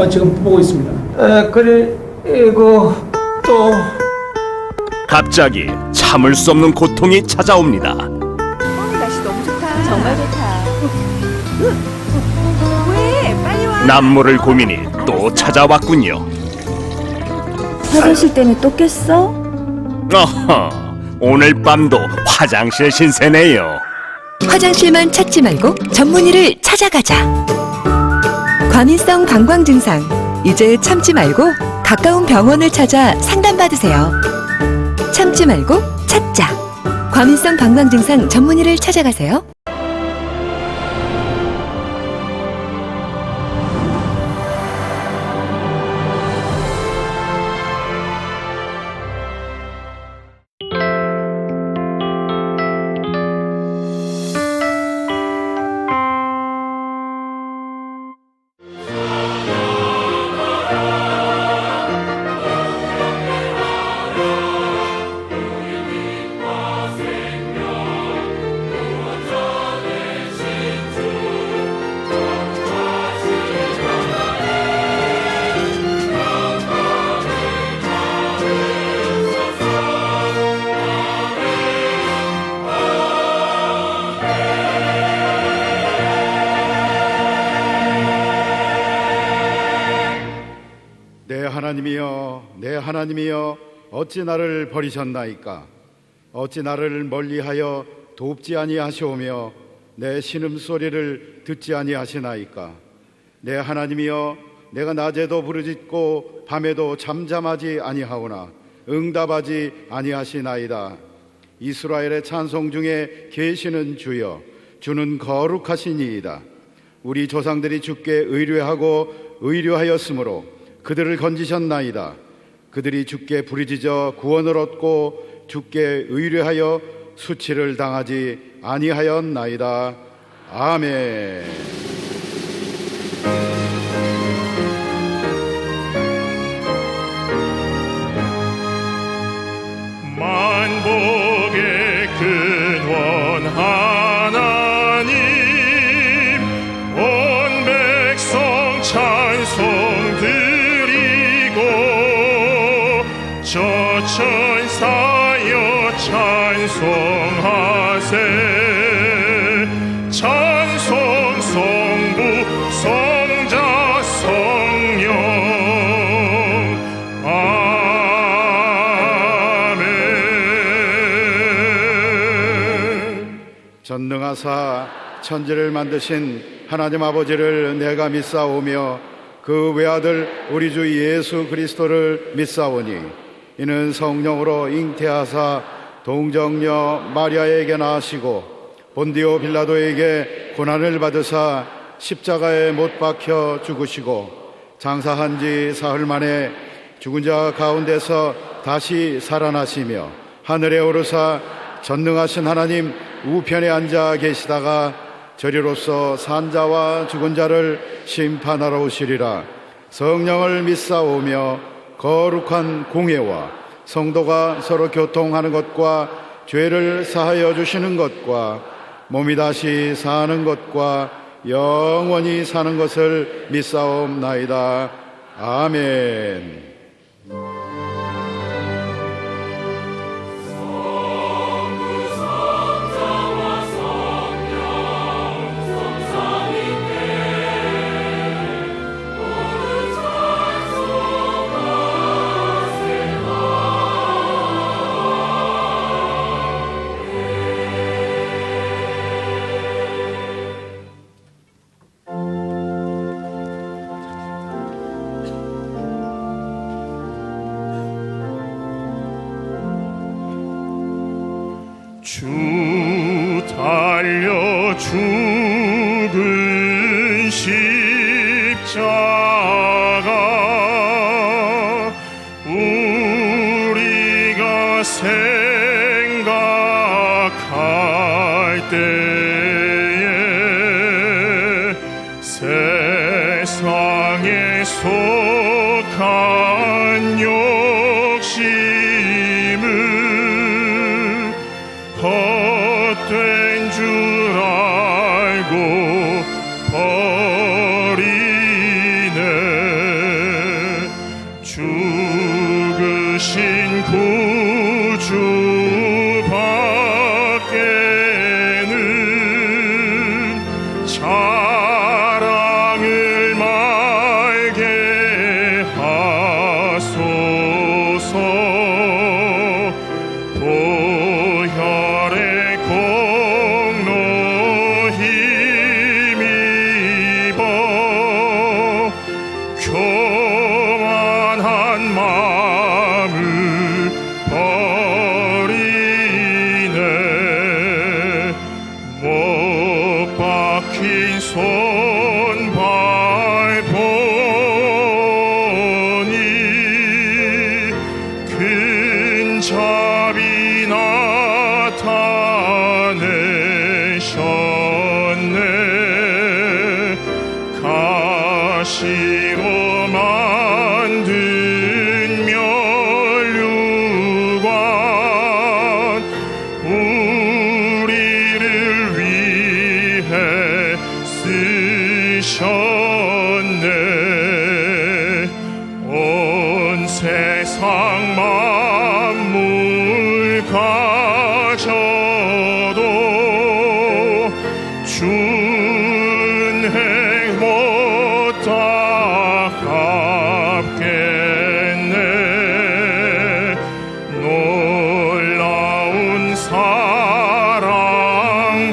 지금 보고 있습니다. 그리고 또 갑자기 참을 수 없는 고통이 찾아옵니다. 날씨 너무 좋다. 정말 좋다. 왜? 빨리 와. 남모를 고민이 또 찾아왔군요. 화장실 때문에 또 깼어? 어허, 오늘 밤도 화장실 신세네요. 화장실만 찾지 말고 전문의를 찾아가자. 과민성 방광 증상, 이제 참지 말고 가까운 병원을 찾아 상담받으세요. 참지 말고 찾자. 과민성 방광 증상 전문의를 찾아가세요. 내 하나님이여, 내 하나님이여, 어찌 나를 버리셨나이까? 어찌 나를 멀리하여 돕지 아니하시오며 내 신음소리를 듣지 아니하시나이까? 내 하나님이여, 내가 낮에도 부르짖고 밤에도 잠잠하지 아니하오나 응답하지 아니하시나이다. 이스라엘의 찬송 중에 계시는 주여, 주는 거룩하시니이다. 우리 조상들이 주께 의뢰하고 의뢰하였으므로 그들을 건지셨나이다. 그들이 주께 부르짖어 구원을 얻고 주께 의뢰하여 수치를 당하지 아니하였나이다. 아멘. 만복의 근원 하나님, 온 백성 찬송 드리고 저 천사여 찬송하세. 찬송 성부 성자 성령 아멘. 전능하사 천지를 만드신 하나님 아버지를 내가 믿사오며 그 외아들 우리 주 예수 그리스도를 믿사오니 이는 성령으로 잉태하사 동정녀 마리아에게 나으시고 본디오 빌라도에게 고난을 받으사 십자가에 못 박혀 죽으시고 장사한 지 사흘 만에 죽은 자 가운데서 다시 살아나시며 하늘에 오르사 전능하신 하나님 우편에 앉아 계시다가 저리로서 산자와 죽은 자를 심판하러 오시리라. 성령을 믿사오며 거룩한 공회와 성도가 서로 교통하는 것과 죄를 사하여 주시는 것과 몸이 다시 사는 것과 영원히 사는 것을 믿사옵나이다. 아멘. 주 달려 죽은 십자가 우리가 생각할 때에 세상에 속한 욕심을 헛된 줄 알고 버리네. 만든 면류관 우리를 위해 쓰셨네. 온 세상 만물 가져도 준행 못다 갚겠네. 놀라운 사랑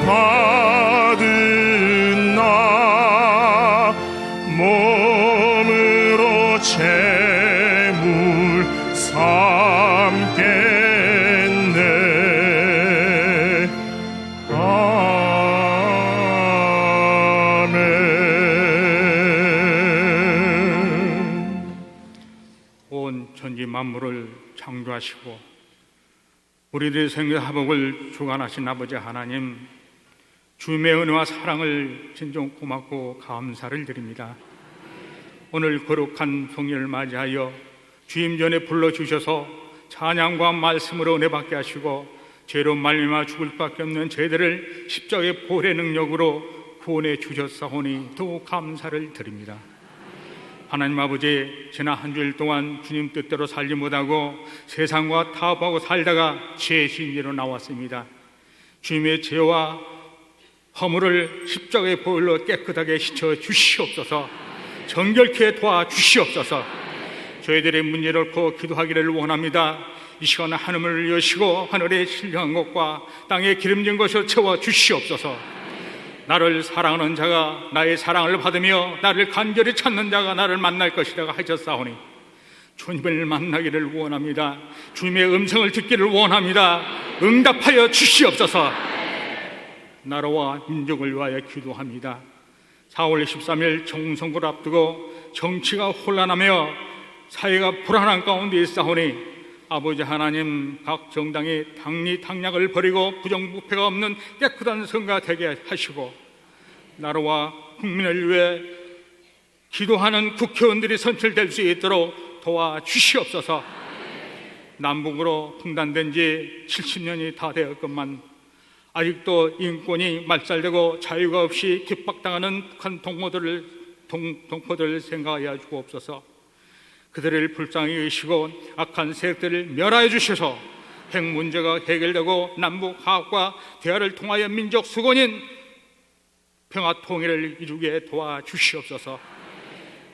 받은 나 몸으로 재물 삼겠네. 온 천지 만물을 창조하시고 우리들의 생명 화복을 주관하신 아버지 하나님, 주님의 은혜와 사랑을 진정 고맙고 감사를 드립니다. 오늘 거룩한 성일을 맞이하여 주임 전에 불러주셔서 찬양과 말씀으로 은혜 받게 하시고 죄로 말미암아 죽을 수밖에 없는 죄들을 십자가의 보혈의 능력으로 구원해 주셨사오니 더욱 감사를 드립니다. 하나님 아버지, 지난 한 주일 동안 주님 뜻대로 살지 못하고 세상과 타협하고 살다가 죄의 신지로 나왔습니다. 주님의 죄와 허물을 십자가의 보혈로 깨끗하게 씻어 주시옵소서. 정결케 도와주시옵소서. 저희들의 문제를 옳고 기도하기를 원합니다. 이 시간 하늘을 여시고 하늘의 신령한 것과 땅에 기름진 것을 채워 주시옵소서. 나를 사랑하는 자가 나의 사랑을 받으며 나를 간절히 찾는 자가 나를 만날 것이라고 하셨사오니 주님을 만나기를 원합니다. 주님의 음성을 듣기를 원합니다. 응답하여 주시옵소서. 나라와 민족을 위하여 기도합니다. 4월 13일 정선거를 앞두고 정치가 혼란하며 사회가 불안한 가운데 있사오니 아버지 하나님, 각 정당이 당리당략을 버리고 부정부패가 없는 깨끗한 선거가 되게 하시고 나라와 국민을 위해 기도하는 국회의원들이 선출될 수 있도록 도와주시옵소서. 남북으로 분단된 지 70년이 다 되었건만 아직도 인권이 말살되고 자유가 없이 핍박당하는 북한 동포들을 생각하여 주옵소서. 그들을 불쌍히 여기시고 악한 세력들을 멸하여 주셔서 핵 문제가 해결되고 남북 화합과 대화를 통하여 민족 수건인 평화 통일을 이루게 도와주시옵소서.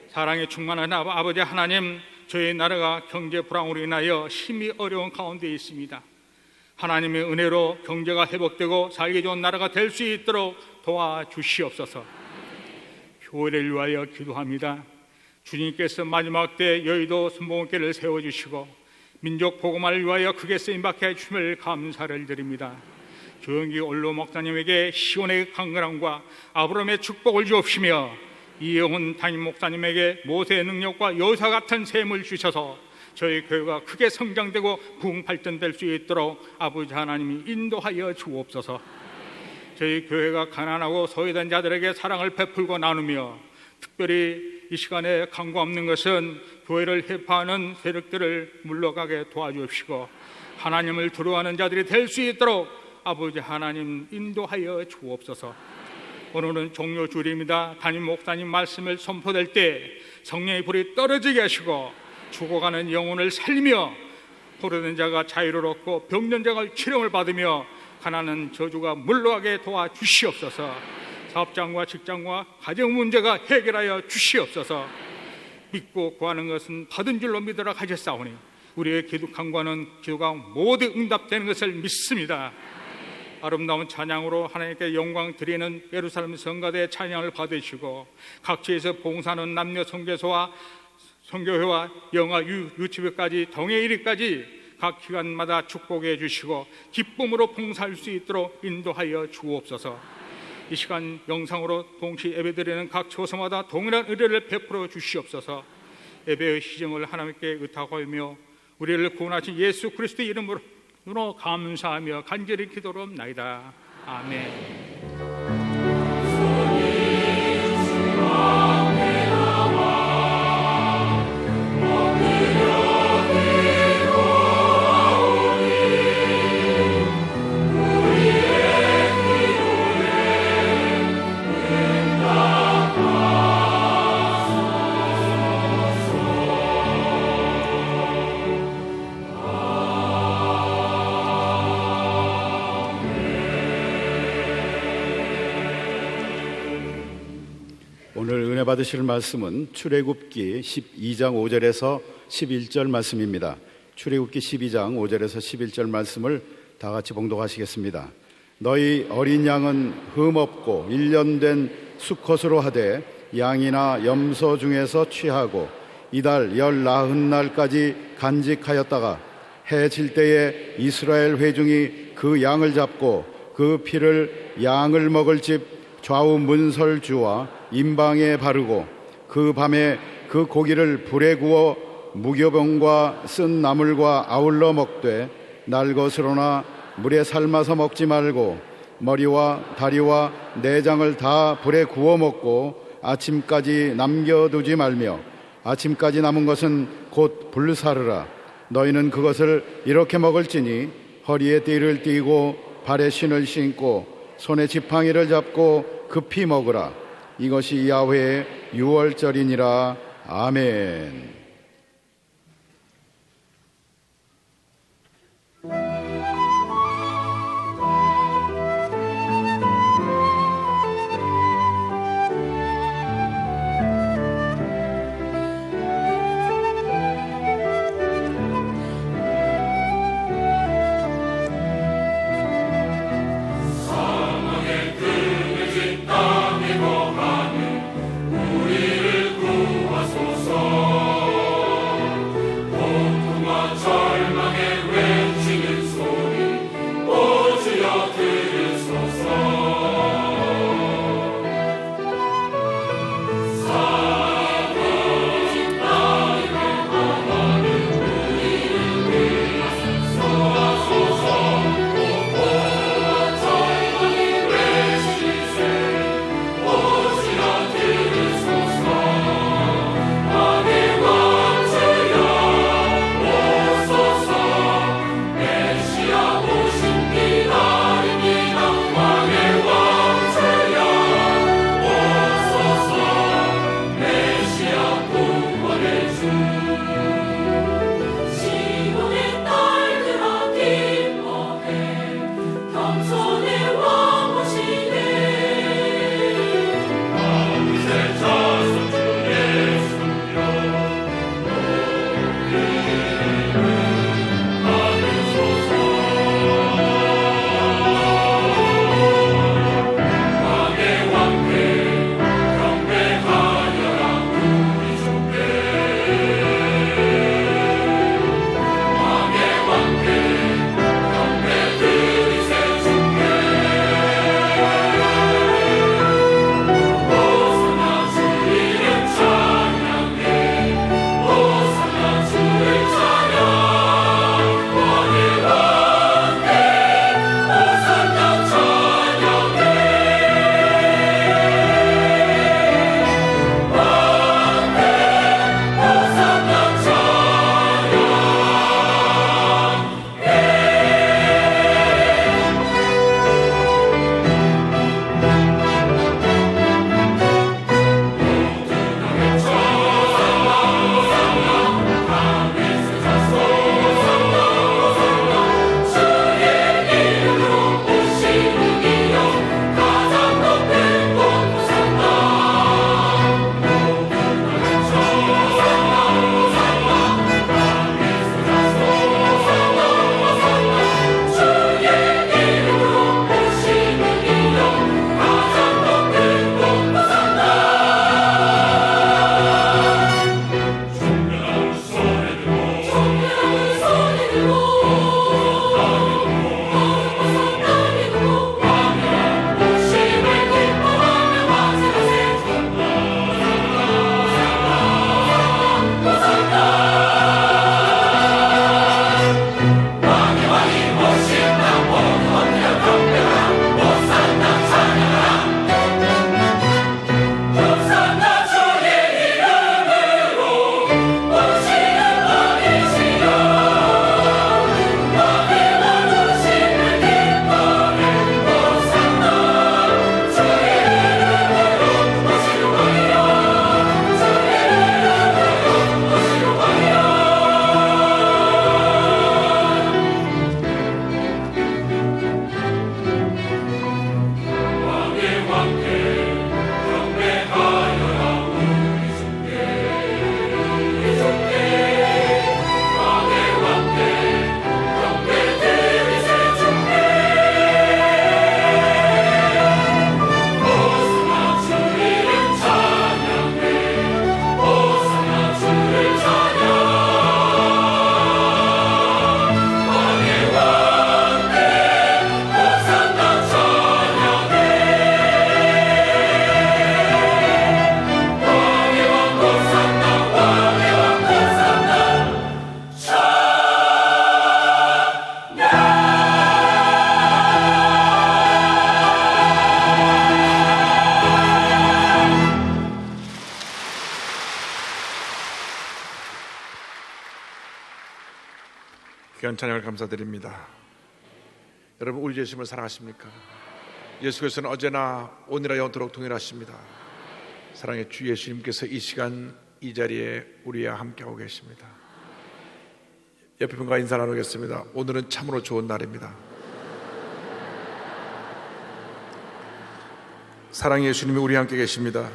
사랑에 충만한 아버지 하나님, 저희 나라가 경제 불황으로 인하여 심히 어려운 가운데 있습니다. 하나님의 은혜로 경제가 회복되고 살기 좋은 나라가 될 수 있도록 도와주시옵소서. 교회를 위하여 기도합니다. 주님께서 마지막 때 여의도 순복음교회를 세워주시고 민족 복음화를 위하여 크게 쓰임받게 해주심을 감사를 드립니다. 조영기 원로 목사님에게 시온의 강건함과 아브라함의 축복을 주옵시며 이영훈 담임 목사님에게 모세의 능력과 여호수아 같은 셈을 주셔서 저희 교회가 크게 성장되고 부흥 발전될 수 있도록 아버지 하나님이 인도하여 주옵소서. 저희 교회가 가난하고 소외된 자들에게 사랑을 베풀고 나누며 특별히 이 시간에 강구 없는 것은 교회를 해파하는 세력들을 물러가게 도와주옵시고 하나님을 두려워하는 자들이 될 수 있도록 아버지 하나님 인도하여 주옵소서. 오늘은 종료주일입니다. 담임 목사님 말씀을 선포될 때 성령의 불이 떨어지게 하시고 죽어가는 영혼을 살리며 포로된 자가 자유를 얻고 병든 자가 치료를 받으며 가난한 저주가 물러가게 도와주시옵소서. 사업장과 직장과 가정 문제가 해결하여 주시옵소서. 믿고 구하는 것은 받은 줄로 믿으라 하셨사오니 우리의 기도 간구하는 기도가 모두 응답되는 것을 믿습니다. 아름다운 찬양으로 하나님께 영광 드리는 예루살렘 성가대 찬양을 받으시고 각지에서 봉사하는 남녀 선교소와 선교회와 영아 유치부까지 동해 이리까지 각 기관마다 축복해 주시고 기쁨으로 봉사할 수 있도록 인도하여 주옵소서. 이 시간 영상으로 동시 예배드리는 각 처소마다 동일한 의뢰를 베풀어 주시옵소서. 예배의 시정을 하나님께 의탁하며 우리를 구원하신 예수 그리스도의 이름으로 감사하며 간절히 기도하옵나이다. 아멘. 은혜 받으실 말씀은 출애굽기 12장 5절에서 11절 말씀입니다. 출애굽기 12장 5절에서 11절 말씀을 다 같이 봉독하시겠습니다. 너희 어린 양은 흠없고 1년 된 수컷으로 하되 양이나 염소 중에서 취하고 이달 19날까지 간직하였다가 해 질 때에 이스라엘 회중이 그 양을 잡고 그 피를 양을 먹을 집 좌우 문설주와 임방에 바르고 그 밤에 그 고기를 불에 구워 무교병과 쓴 나물과 아울러 먹되 날 것으로나 물에 삶아서 먹지 말고 머리와 다리와 내장을 다 불에 구워 먹고 아침까지 남겨두지 말며 아침까지 남은 것은 곧 불사르라. 너희는 그것을 이렇게 먹을지니 허리에 띠를 띠고 발에 신을 신고 손에 지팡이를 잡고 급히 먹으라. 이것이 야훼의 유월절이니라. 아멘. 귀한 찬양을 감사드립니다. 여러분, 우리 예수님을 사랑하십니까? 예수께서는 어제나 오늘이나 영원토록 동일하십니다. 사랑의 주 예수님께서 이 시간 이 자리에 우리와 함께하고 계십니다. 옆에 분과 인사 나누겠습니다. 오늘은 참으로 좋은 날입니다. 사랑의 예수님이 우리와 함께 계십니다.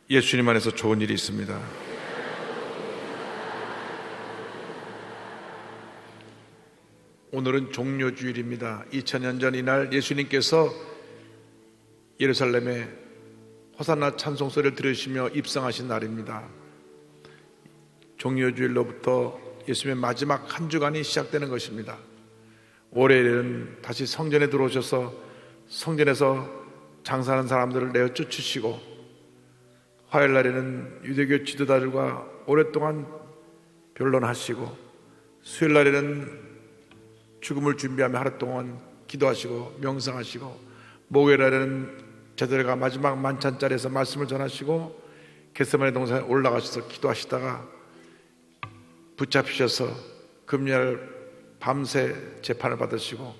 예수님 안에서 좋은 일이 있습니다. 오늘은 종료주일입니다. 2000년 전 이날 예수님께서 예루살렘에 호산나 찬송소리를 들으시며 입성하신 날입니다. 종료주일로부터 예수님의 마지막 한 주간이 시작되는 것입니다. 월요일에는 다시 성전에 들어오셔서 성전에서 장사하는 사람들을 내어 쫓으시고, 화요일 날에는 유대교 지도자들과 오랫동안 변론하시고, 수요일 날에는 죽음을 준비하며 하루 동안 기도하시고 명상하시고, 목요일 날에는 제자들과 마지막 만찬 자리에서 말씀을 전하시고, 겟세마네 동산에 올라가셔서 기도하시다가 붙잡히셔서 금요일 밤새 재판을 받으시고,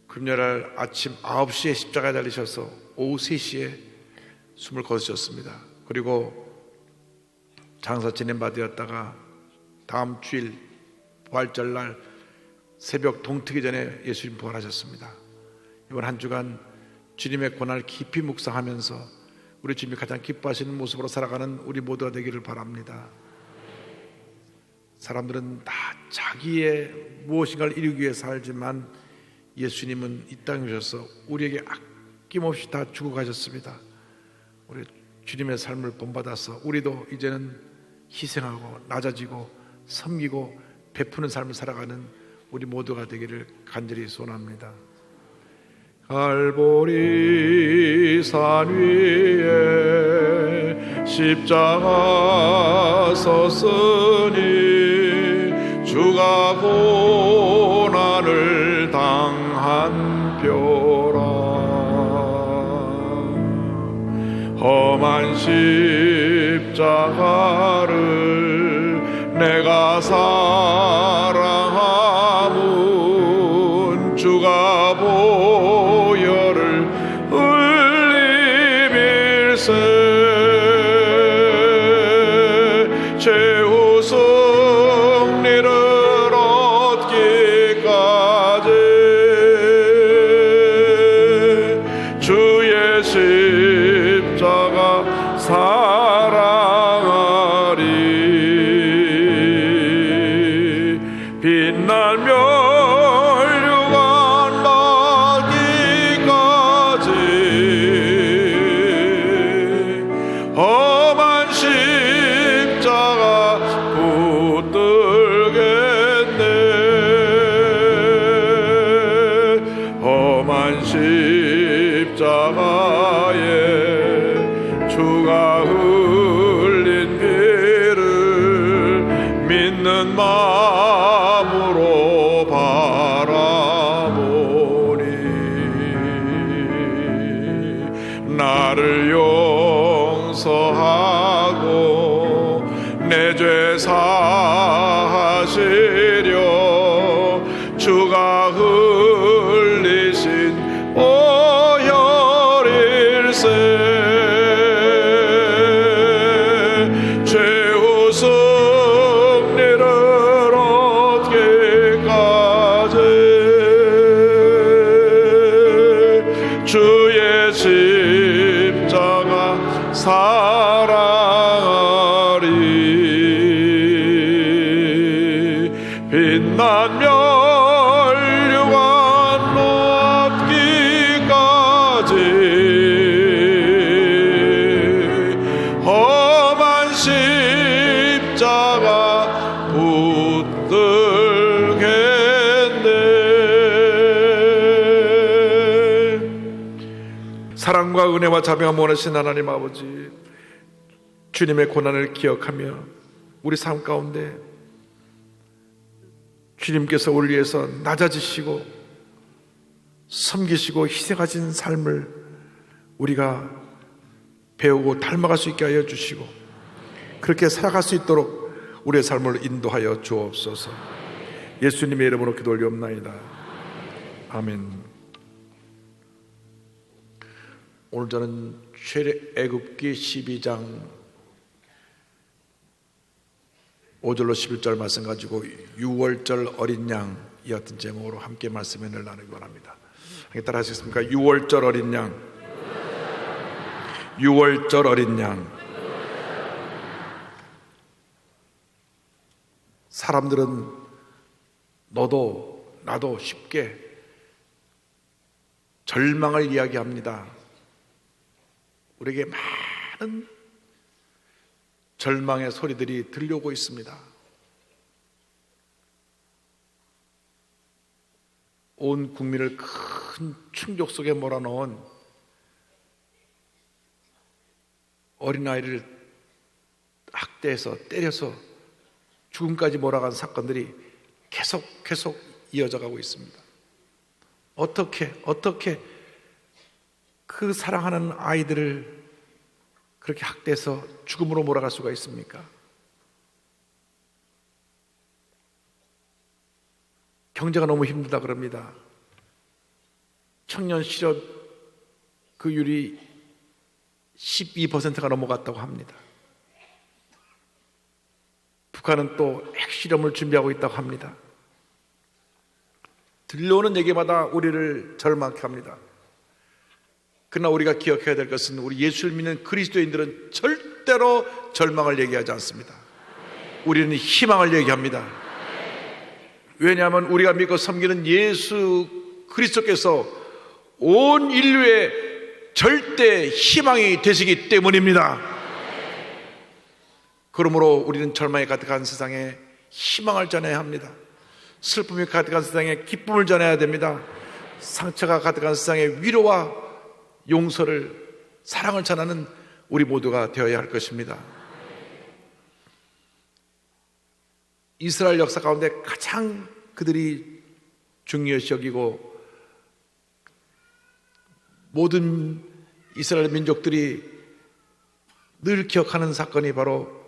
금요일 아침 9시에 십자가에 달리셔서 오후 3시에 숨을 거두셨습니다. 그리고 장사 진행받으었다가 다음 주일 부활절날 새벽 동트기 전에 예수님 부활하셨습니다. 이번 한 주간 주님의 고난을 깊이 묵상하면서 우리 주님이 가장 기뻐하시는 모습으로 살아가는 우리 모두가 되기를 바랍니다. 사람들은 다 자기의 무엇인가를 이루기 위해 살지만 예수님은 이 땅에 오셔서 우리에게 아낌없이 다 주고 가셨습니다. 우리 주님의 삶을 본받아서 우리도 이제는 희생하고 낮아지고 섬기고 베푸는 삶을 살아가는 우리 모두가 되기를 간절히 소원합니다. 갈보리 산 위에 십자가 섰으니 주가 고난을 당한 표라. 험한 십자가를 내가 사랑하면 주가 보혈을 흘리밀세. 최후 승리를 얻기까지 주의 십자가 사랑하리. 빛나며 십자가에 주가 흘린 피를 믿는 마음으로 바라보니 나를 용서하고 내 죄 사하시려 주가 흘리신 최후 승리를 얻기까지 주의 십자가 사랑하리. 빛난 멸류관 얻기까지 험한 십자가 붙들겠네. 사랑과 은혜와 자비가 원하신 하나님 아버지, 주님의 고난을 기억하며 우리 삶 가운데 주님께서 우리를 위해서 낮아지시고 섬기시고 희생하신 삶을 우리가 배우고 닮아갈 수 있게 하여 주시고, 그렇게 살아갈 수 있도록 우리의 삶을 인도하여 주옵소서. 예수님의 이름으로 기도 올리옵나이다. 아멘. 오늘 저는 출애굽기 12장 5절로 11절 말씀 가지고 6월절 어린 양 이 같은 제목으로 함께 말씀을 나누기 원합니다. 함께 따라 하시겠습니까? 6월절 어린 양, 6월절 어린 양. 사람들은 너도 나도 쉽게 절망을 이야기합니다. 우리에게 많은 절망의 소리들이 들려오고 있습니다. 온 국민을 큰 충격 속에 몰아넣은 어린아이를 학대해서 때려서 죽음까지 몰아간 사건들이 계속 이어져 가고 있습니다. 어떻게 그 사랑하는 아이들을 그렇게 학대해서 죽음으로 몰아갈 수가 있습니까? 경제가 너무 힘들다 그럽니다. 청년 실업 율이 12%가 넘어갔다고 합니다. 북한은 또 핵실험을 준비하고 있다고 합니다. 들려오는 얘기마다 우리를 절망케 합니다. 그러나 우리가 기억해야 될 것은 우리 예수를 믿는 그리스도인들은 절대로 절망을 얘기하지 않습니다. 우리는 희망을 얘기합니다. 왜냐하면 우리가 믿고 섬기는 예수 그리스도께서 온 인류의 절대 희망이 되시기 때문입니다. 그러므로 우리는 절망이 가득한 세상에 희망을 전해야 합니다. 슬픔이 가득한 세상에 기쁨을 전해야 됩니다. 상처가 가득한 세상에 위로와 용서를, 사랑을 전하는 우리 모두가 되어야 할 것입니다. 이스라엘 역사 가운데 가장 그들이 중요시 여기고 모든 이스라엘 민족들이 늘 기억하는 사건이 바로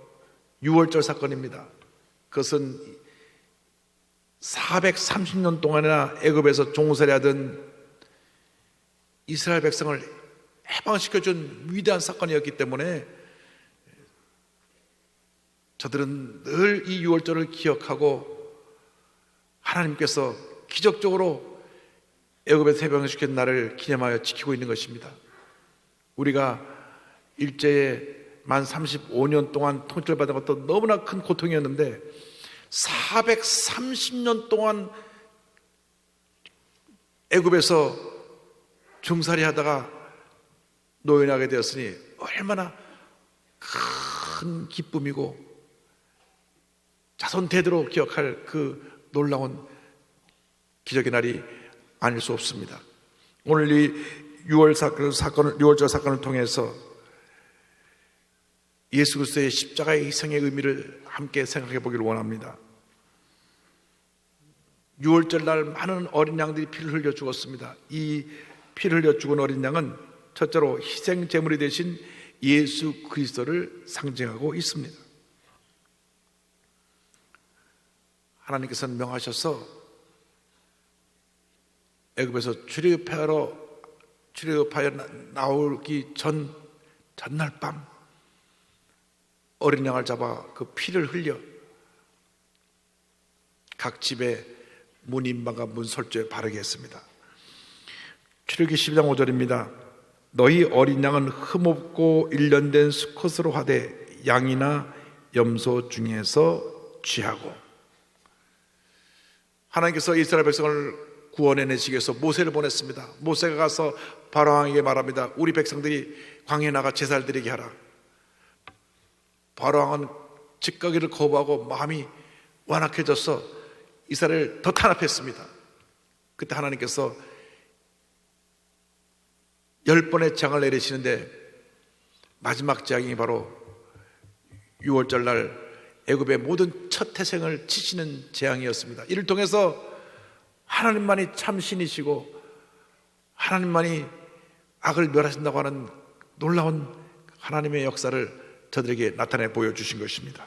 6월절 사건입니다. 그것은 430년 동안이나 애굽에서 종살이하던 이스라엘 백성을 해방시켜준 위대한 사건이었기 때문에 저들은 늘 이 6월절을 기억하고 하나님께서 기적적으로 애굽에서 해방시킨 날을 기념하여 지키고 있는 것입니다. 우리가 일제에 만 35년 동안 통치를 받은 것도 너무나 큰 고통이었는데 430년 동안 애굽에서 종살이 하다가 노예하게 되었으니 얼마나 큰 기쁨이고 자손 대대로 기억할 그 놀라운 기적의 날이 아닐 수 없습니다. 오늘 이 6월절 사건을 통해서 예수 그리스도의 십자가의 희생의 의미를 함께 생각해 보기를 원합니다. 6월절 날 많은 어린 양들이 피를 흘려 죽었습니다. 이 피를 흘려 죽은 어린 양은 첫째로 희생 제물이 되신 예수 그리스도를 상징하고 있습니다. 하나님께서는 명하셔서 애굽에서 출애굽하여 나오기 전날 밤 어린 양을 잡아 그 피를 흘려 각 집의 문인방과 문설주에 바르게 했습니다. 출애굽기 12장 5절입니다. 너희 어린 양은 흠없고 일련된 수컷으로 하되 양이나 염소 중에서 취하고. 하나님께서 이스라엘 백성을 구원해내시기 위해서 모세를 보냈습니다. 모세가 가서 바로왕에게 말합니다. 우리 백성들이 광야에 나가 제사를 드리게 하라. 바로왕은 직가기를 거부하고 마음이 완악해져서 이스라엘을 더 탄압했습니다. 그때 하나님께서 10번의 재앙을 내리시는데 마지막 재앙이 바로 6월절 날 애굽의 모든 첫 태생을 치시는 재앙이었습니다. 이를 통해서 하나님만이 참 신이시고 하나님만이 악을 멸하신다고 하는 놀라운 하나님의 역사를 저들에게 나타내 보여주신 것입니다.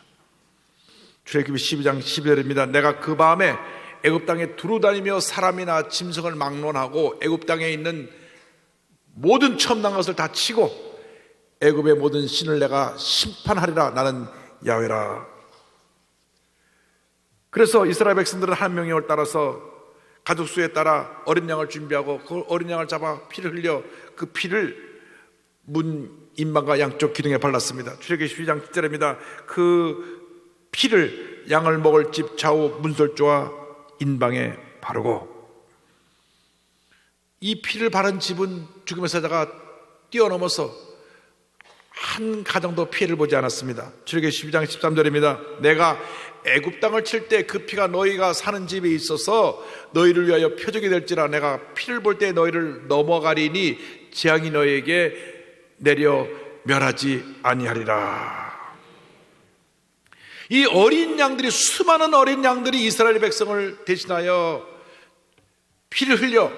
출애굽기 12장 12절입니다. 내가 그 밤에 애굽 땅에 두루다니며 사람이나 짐승을 막론하고 애굽 땅에 있는 모든 처음 난 것을 다 치고 애굽의 모든 신을 내가 심판하리라. 나는 야훼라. 그래서 이스라엘 백성들은 하나님 명령을 따라서 가족 수에 따라 어린 양을 준비하고 그 어린 양을 잡아 피를 흘려 그 피를 문 인방과 양쪽 기둥에 발랐습니다. 출애굽기 12장 10절입니다. 그 피를 양을 먹을 집 좌우 문설주와 인방에 바르고, 이 피를 바른 집은 죽음의 사자가 뛰어넘어서 한 가정도 피해를 보지 않았습니다. 출애굽기 12장 13절입니다. 내가 애굽 땅을 칠 때 그 피가 너희가 사는 집에 있어서 너희를 위하여 표적이 될지라. 내가 피를 볼 때 너희를 넘어가리니 재앙이 너희에게 내려 멸하지 아니하리라. 이 어린 양들이, 수많은 어린 양들이 이스라엘 백성을 대신하여 피를 흘려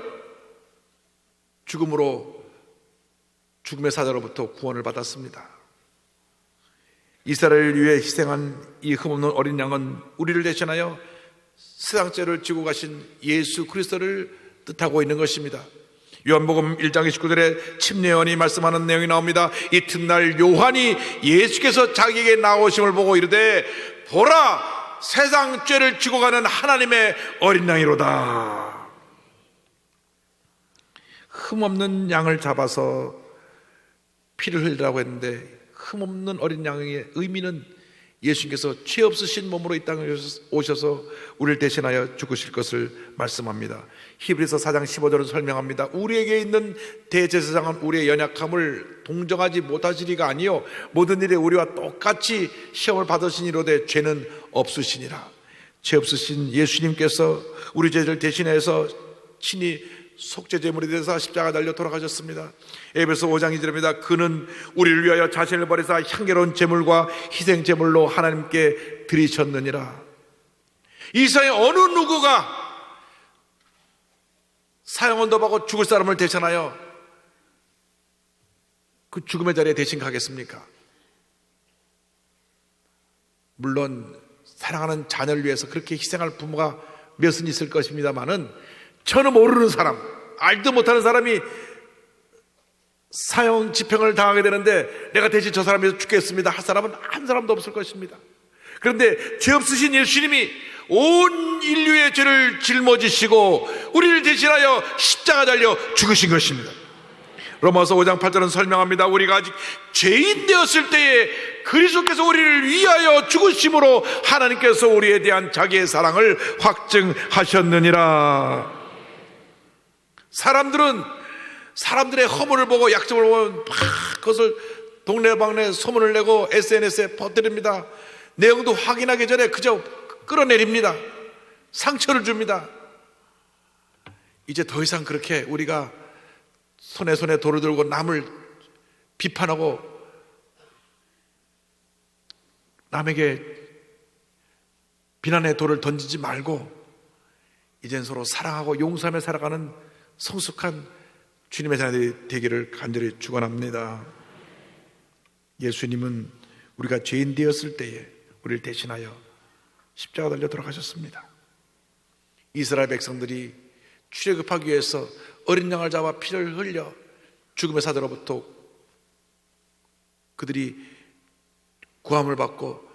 죽음의 사자로부터 구원을 받았습니다. 이스라엘을 위해 희생한 이 흠없는 어린 양은 우리를 대신하여 세상 죄를 지고 가신 예수 그리스도를 뜻하고 있는 것입니다. 요한복음 1장 29절에 침례요한이 말씀하는 내용이 나옵니다. 이튿날 요한이 예수께서 자기에게 나오심을 보고 이르되 보라, 세상 죄를 지고 가는 하나님의 어린 양이로다. 흠없는 양을 잡아서 피를 흘리라고 했는데, 흠없는 어린 양의 의미는 예수님께서 죄 없으신 몸으로 이 땅에 오셔서 우리를 대신하여 죽으실 것을 말씀합니다. 히브리서 4장 15절은 설명합니다. 우리에게 있는 대제사장은 우리의 연약함을 동정하지 못하시리가 아니요 모든 일에 우리와 똑같이 시험을 받으신 이로되 죄는 없으시니라. 죄 없으신 예수님께서 우리 죄를 대신해서 친히 속죄제물이 되어서 십자가 달려 돌아가셨습니다. 에베소 5장 2절입니다. 그는 우리를 위하여 자신을 버리사 향기로운 제물과 희생제물로 하나님께 드리셨느니라. 이 세상에 어느 누구가 사형을 넘어가고 죽을 사람을 대신하여 그 죽음의 자리에 대신 가겠습니까? 물론 사랑하는 자녀를 위해서 그렇게 희생할 부모가 몇은 있을 것입니다만은, 저는 모르는 사람, 알도 못하는 사람이 사형 집행을 당하게 되는데 내가 대신 저 사람이 죽겠습니다 할 사람은 한 사람도 없을 것입니다. 그런데 죄 없으신 예수님이 온 인류의 죄를 짊어지시고 우리를 대신하여 십자가 달려 죽으신 것입니다. 로마서 5장 8절은 설명합니다. 우리가 아직 죄인 되었을 때에 그리스도께서 우리를 위하여 죽으심으로 하나님께서 우리에 대한 자기의 사랑을 확증하셨느니라. 사람들은 사람들의 허물을 보고 약점을 보면 막 그것을 동네방네 소문을 내고 SNS에 퍼뜨립니다. 내용도 확인하기 전에 그저 끌어내립니다. 상처를 줍니다. 이제 더 이상 그렇게 우리가 손에 돌을 들고 남을 비판하고 남에게 비난의 돌을 던지지 말고 이젠 서로 사랑하고 용서하며 살아가는 성숙한 주님의 자녀들이 되기를 간절히 축원합니다. 예수님은 우리가 죄인 되었을 때에 우리를 대신하여 십자가 달려 돌아가셨습니다. 이스라엘 백성들이 출애굽하기 위해서 어린 양을 잡아 피를 흘려 죽음의 사자로부터 그들이 구함을 받고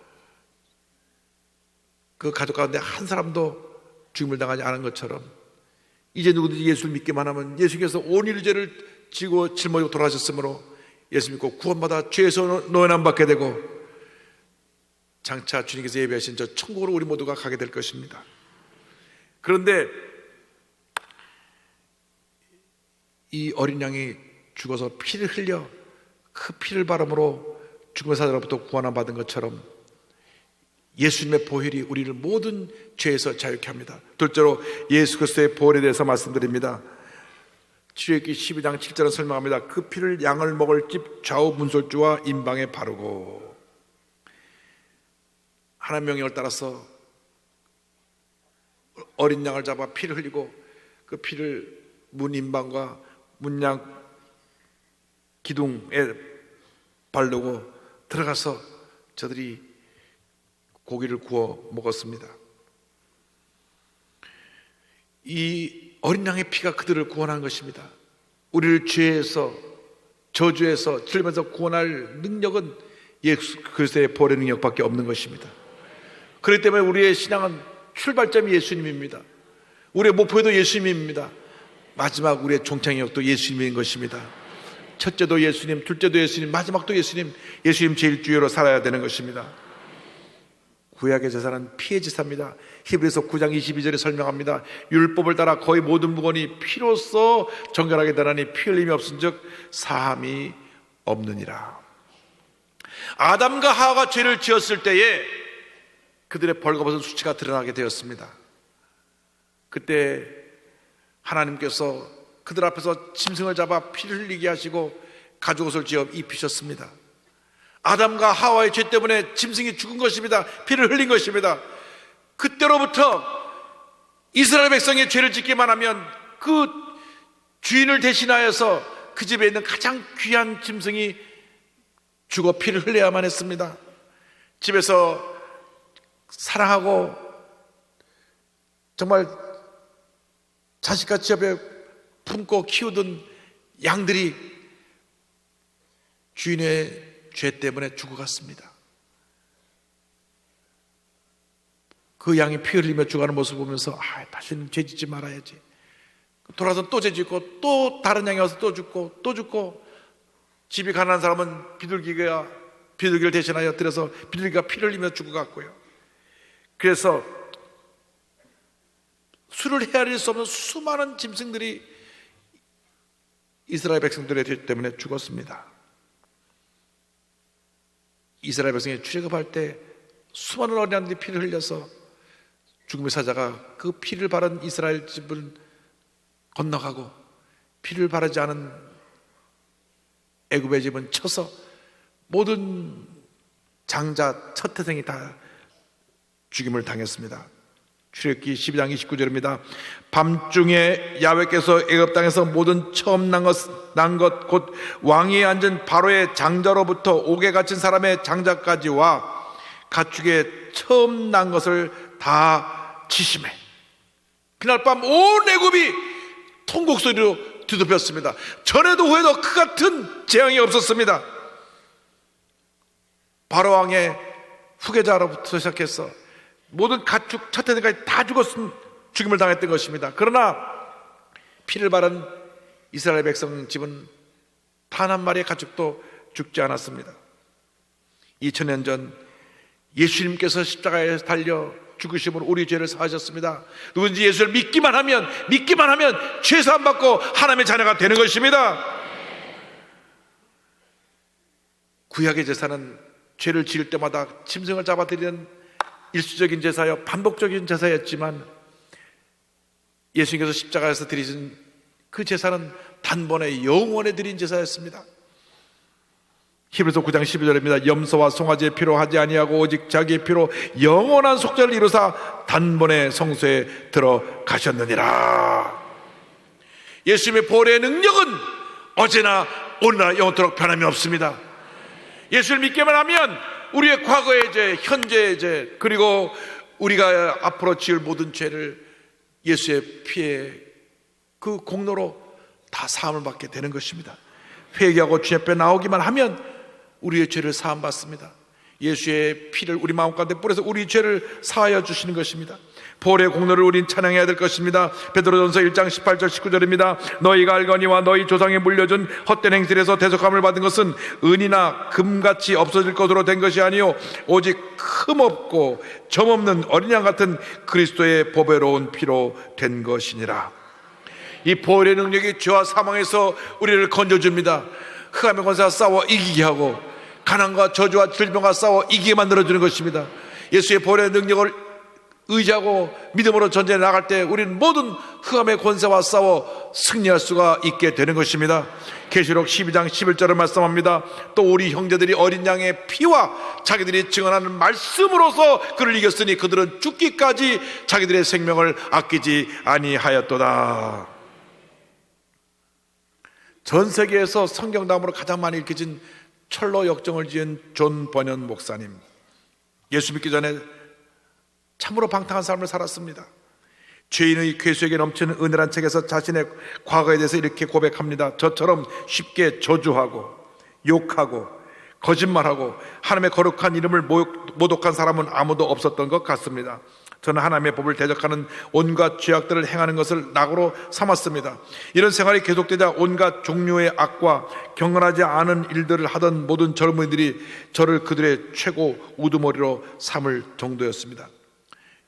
그 가족 가운데 한 사람도 죽음을 당하지 않은 것처럼, 이제 누구든지 예수를 믿기만 하면 예수님께서 온 인류죄를 지고 짊어지고 돌아가셨으므로 예수 믿고 구원받아 죄에서 노연함 받게 되고 장차 주님께서 예비하신 저 천국으로 우리 모두가 가게 될 것입니다. 그런데 이 어린 양이 죽어서 피를 흘려 그 피를 바람으로 죽음의 사자로부터 구원함 받은 것처럼 예수님의 보혈이 우리를 모든 죄에서 자유케 합니다. 둘째로 예수 그리스도의 보혈에 대해서 말씀드립니다. 출애굽기 12장 7절은 설명합니다. 그 피를 양을 먹을 집 좌우 문설주와 인방에 바르고, 하나님의 명령을 따라서 어린 양을 잡아 피를 흘리고 그 피를 문 인방과 문양 기둥에 바르고 들어가서 저들이 고기를 구워 먹었습니다. 이 어린 양의 피가 그들을 구원한 것입니다. 우리를 죄에서, 저주에서, 틀면서 구원할 능력은 예수 그리스도의 보혈의 능력밖에 없는 것입니다. 그렇기 때문에 우리의 신앙은 출발점이 예수님입니다. 우리의 목표도 예수님입니다. 마지막 우리의 종착역도 예수님인 것입니다. 첫째도 예수님, 둘째도 예수님, 마지막도 예수님, 예수님 제일 주요로 살아야 되는 것입니다. 구약의 제사는 피의 제사입니다. 히브리서 9장 22절에 설명합니다. 율법을 따라 거의 모든 부건이 피로써 정결하게 되나니 피 흘림이 없은즉 사함이 없느니라. 아담과 하와가 죄를 지었을 때에 그들의 벌거벗은 수치가 드러나게 되었습니다. 그때 하나님께서 그들 앞에서 짐승을 잡아 피를 흘리게 하시고 가죽옷을 지어 입히셨습니다. 아담과 하와의 죄 때문에 짐승이 죽은 것입니다. 피를 흘린 것입니다. 그때로부터 이스라엘 백성의 죄를 짓기만 하면 그 주인을 대신하여서 그 집에 있는 가장 귀한 짐승이 죽어 피를 흘려야만 했습니다. 집에서 사랑하고 정말 자식같이 옆에 품고 키우던 양들이 주인의 죄 때문에 죽어갔습니다. 그 양이 피 흘리며 죽어가는 모습을 보면서 다시는 죄 짓지 말아야지. 돌아서 또 죄 짓고 또 다른 양이 와서 또 죽고 집이 가난한 사람은 비둘기를 대신하여 들여서 비둘기가 피를 흘리며 죽어갔고요. 그래서 수를 헤아릴 수 없는 수많은 짐승들이 이스라엘 백성들의 죄 때문에 죽었습니다. 이스라엘 백성이 출애굽할 때 수많은 어린 양들이 피를 흘려서 죽음의 사자가 그 피를 바른 이스라엘 집을 건너가고 피를 바르지 않은 애굽의 집은 쳐서 모든 장자 첫 태생이 다 죽임을 당했습니다. 출애굽기 12장 29절입니다. 밤중에 야훼께서 애굽 땅에서 모든 처음 난 것 곧 왕위에 앉은 바로의 장자로부터 옥에 갇힌 사람의 장자까지와 가축의 처음 난 것을 다 치심해. 그날 밤 온 애굽이 통곡 소리로 뒤덮였습니다. 전에도 후에도 그 같은 재앙이 없었습니다. 바로 왕의 후계자로부터 시작해서 모든 가축 첫 태생까지 다 죽임을 당했던 것입니다. 그러나 피를 바른 이스라엘 백성 집은 단 한 마리의 가축도 죽지 않았습니다. 2000년 전 예수님께서 십자가에 달려 죽으심으로 우리 죄를 사하셨습니다. 누군지 예수를 믿기만 하면 죄 사함 받고 하나님의 자녀가 되는 것입니다. 구약의 제사는 죄를 지을 때마다 짐승을 잡아드리는 일시적인 제사여 반복적인 제사였지만 예수님께서 십자가에서 드리신 그 제사는 단번에 영원에 드린 제사였습니다. 히브리서 9장 12절입니다. 염소와 송아지의 피로 하지 아니하고 오직 자기의 피로 영원한 속죄를 이루사 단번에 성소에 들어가셨느니라. 예수님의 보혈의 능력은 어제나 오늘날 영원토록 변함이 없습니다. 예수를 믿기만 하면 우리의 과거의 죄, 현재의 죄, 그리고 우리가 앞으로 지을 모든 죄를 예수의 피에 그 공로로 다 사함을 받게 되는 것입니다. 회개하고 주님 앞에 나오기만 하면 우리의 죄를 사함 받습니다. 예수의 피를 우리 마음 가운데 뿌려서 우리 죄를 사하여 주시는 것입니다. 보혈의 공로를 우린 찬양해야 될 것입니다. 베드로전서 1장 18절 19절입니다. 너희가 알거니와 너희 조상에 물려준 헛된 행실에서 대속함을 받은 것은 은이나 금같이 없어질 것으로 된 것이 아니요 오직 흠없고 점없는 어린 양 같은 그리스도의 보배로운 피로 된 것이니라. 이 보혈의 능력이 죄와 사망에서 우리를 건져줍니다. 흑암의 권세와 싸워 이기게 하고 가난과 저주와 질병과 싸워 이기게 만들어주는 것입니다. 예수의 보혈의 능력을 의지하고 믿음으로 전쟁에 나갈 때 우리는 모든 흑암의 권세와 싸워 승리할 수가 있게 되는 것입니다. 계시록 12장 11절을 말씀합니다. 또 우리 형제들이 어린 양의 피와 자기들이 증언하는 말씀으로서 그를 이겼으니 그들은 죽기까지 자기들의 생명을 아끼지 아니하였도다. 전 세계에서 성경담으로 가장 많이 읽혀진 철로 역정을 지은 존 버년 목사님, 예수 믿기 전에 참으로 방탕한 삶을 살았습니다. 죄인의 괴수에게 넘치는 은혜란 책에서 자신의 과거에 대해서 이렇게 고백합니다. 저처럼 쉽게 저주하고 욕하고 거짓말하고 하나님의 거룩한 이름을 모독한 사람은 아무도 없었던 것 같습니다. 저는 하나님의 법을 대적하는 온갖 죄악들을 행하는 것을 낙오로 삼았습니다. 이런 생활이 계속되자 온갖 종류의 악과 경건하지 않은 일들을 하던 모든 젊은이들이 저를 그들의 최고 우두머리로 삼을 정도였습니다.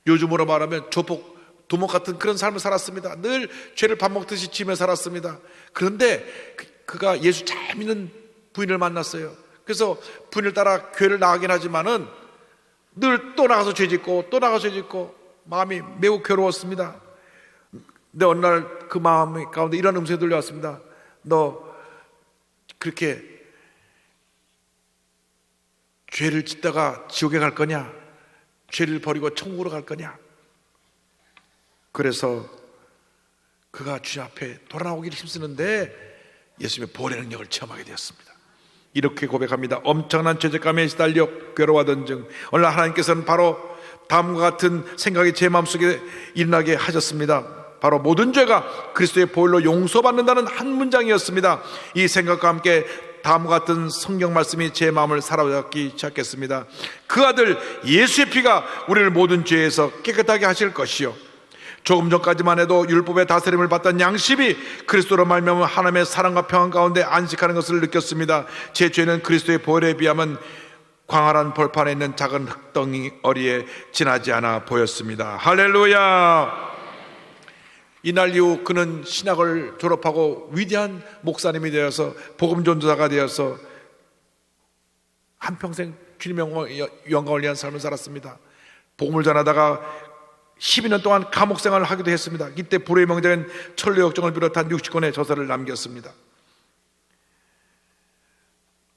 요즘으로 말하면 조폭, 두목 같은 그런 삶을 살았습니다. 늘 죄를 밥 먹듯이 지며 살았습니다. 그런데 그가 예수 잘 믿는 부인을 만났어요. 그래서 부인을 따라 교회를 나가긴 하지만은 늘 또 나가서 죄 짓고 또 나가서 죄 짓고 마음이 매우 괴로웠습니다. 근데 어느 날 그 마음 가운데 이런 음성이 들려왔습니다. 너 그렇게 죄를 짓다가 지옥에 갈 거냐? 죄를 버리고 천국으로 갈 거냐? 그래서 그가 주님 앞에 돌아나오기를 힘쓰는데 예수님의 보혈의 능력을 체험하게 되었습니다. 이렇게 고백합니다. 엄청난 죄책감에 시달려 괴로워하던 중 어느 날 하나님께서는 바로 다음과 같은 생각이 제 마음속에 일어나게 하셨습니다. 바로 모든 죄가 그리스도의 보혈로 용서받는다는 한 문장이었습니다. 이 생각과 함께 다음과 같은 성경 말씀이 제 마음을 사로잡기 시작했습니다. 그 아들 예수의 피가 우리를 모든 죄에서 깨끗하게 하실 것이요, 조금 전까지만 해도 율법의 다스림을 받던 양심이 그리스도로 말미암아 하나님의 사랑과 평안 가운데 안식하는 것을 느꼈습니다. 제 죄는 그리스도의 보혈에 비하면 광활한 벌판에 있는 작은 흙덩어리에 지나지 않아 보였습니다. 할렐루야. 이날 이후 그는 신학을 졸업하고 위대한 목사님이 되어서 복음 전도자가 되어서 한평생 주님의 영광을 위한 삶을 살았습니다. 복음을 전하다가 12년 동안 감옥 생활을 하기도 했습니다. 이때 불의 명작인 철로 역정을 비롯한 60권의 저서를 남겼습니다.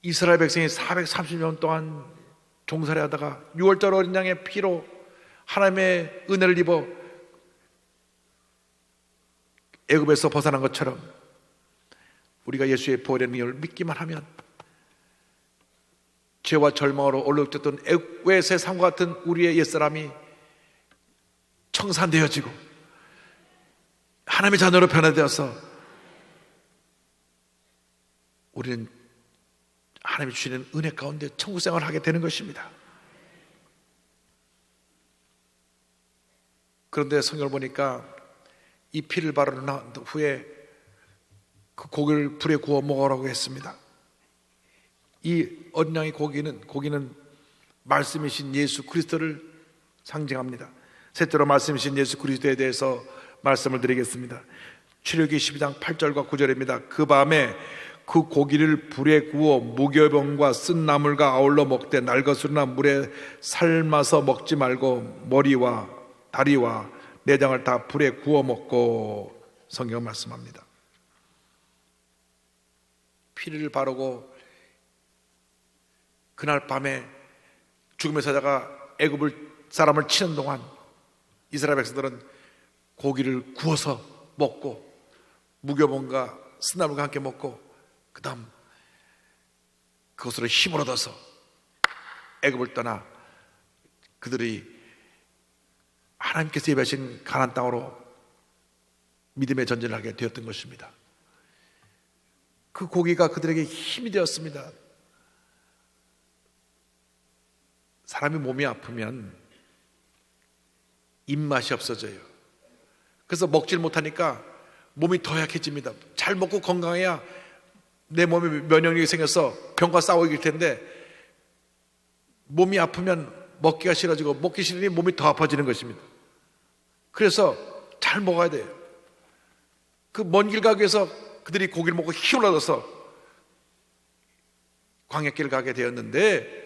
이스라엘 백성이 430년 동안 종살이 하다가 6월절 어린 양의 피로 하나님의 은혜를 입어 애굽에서 벗어난 것처럼 우리가 예수의 보혈의 능력을 믿기만 하면 죄와 절망으로 얼룩졌던 애굽의 삶과 같은 우리의 옛사람이 청산되어지고 하나님의 자녀로 변화되어서 우리는 하나님이 주시는 은혜 가운데 천국 생활을 하게 되는 것입니다. 그런데 성경을 보니까 이 피를 바르는 후에 그 고기를 불에 구워 먹으라고 했습니다. 이 어린 양의 고기는 말씀이신 예수 그리스도를 상징합니다. 셋째로 말씀이신 예수 그리스도에 대해서 말씀을 드리겠습니다. 출애굽기 12장 8절과 9절입니다. 그 밤에 그 고기를 불에 구워 무교병과 쓴 나물과 아울러 먹되 날것으로나 물에 삶아서 먹지 말고 머리와 다리와 내장을 다 불에 구워 먹고, 성경 말씀합니다. 피를 바르고 그날 밤에 죽음의 사자가 애굽을 사람을 치는 동안 이스라엘 백성들은 고기를 구워서 먹고 무교병과 쓴나물과 함께 먹고 그 다음 그것으로 힘을 얻어서 애굽을 떠나 그들이 하나님께서 예배하신 가나안 땅으로 믿음의 전진을 하게 되었던 것입니다. 그 고기가 그들에게 힘이 되었습니다. 사람이 몸이 아프면 입맛이 없어져요. 그래서 먹질 못하니까 몸이 더 약해집니다. 잘 먹고 건강해야 내 몸에 면역력이 생겨서 병과 싸워 이길 텐데 몸이 아프면 먹기가 싫어지고 먹기 싫으니 몸이 더 아파지는 것입니다. 그래서 잘 먹어야 돼요. 그 먼 길 가기 위해서 그들이 고기를 먹고 힘을 얻어서 광야길을 가게 되었는데